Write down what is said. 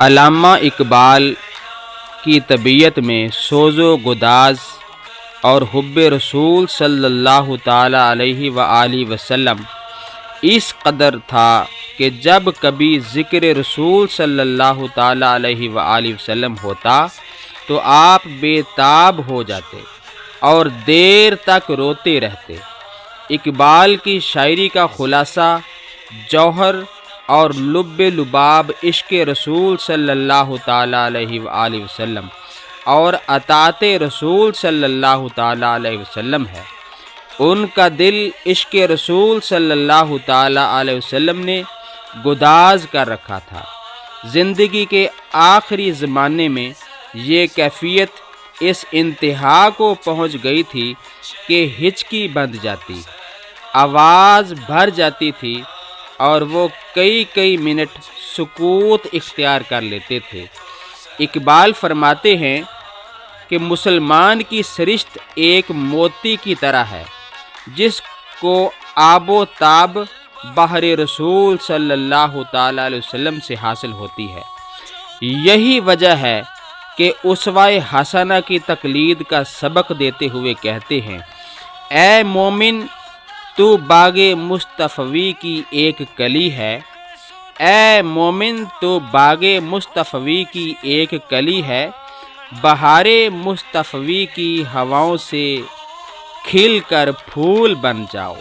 علامہ اقبال کی طبیعت میں سوز و گداز اور حب رسول صلی اللہ تعالی علیہ وآلہ وسلم اس قدر تھا کہ جب کبھی ذکر رسول صلی اللہ تعالی علیہ وآلہ وسلم ہوتا تو آپ بے تاب ہو جاتے اور دیر تک روتے رہتے۔ اقبال کی شاعری کا خلاصہ، جوہر اور لب لباب عشق رسول صلی اللہ تعالی علیہ وآلہ وسلم اور اطاعت رسول صلی اللہ تعالی علیہ وسلم ہے۔ ان کا دل عشق رسول صلی اللہ تعالی علیہ وسلم نے گداز کر رکھا تھا۔ زندگی کے آخری زمانے میں یہ کیفیت اس انتہا کو پہنچ گئی تھی کہ ہچکی بندھ جاتی، آواز بھر جاتی تھی اور وہ کئی منٹ سکوت اختیار کر لیتے تھے۔ اقبال فرماتے ہیں کہ مسلمان کی سرشت ایک موتی کی طرح ہے جس کو آب و تاب بحر رسول صلی اللہ تعالی علیہ وسلم سے حاصل ہوتی ہے۔ یہی وجہ ہے کہ اسوہ حسنہ کی تقلید کا سبق دیتے ہوئے کہتے ہیں، اے مومن تو باغ مصطفی کی ایک کلی ہے، اے مومن تو باغ مصطفی کی ایک کلی ہے، بہار مصطفی کی ہواؤں سے کھل کر پھول بن جاؤ۔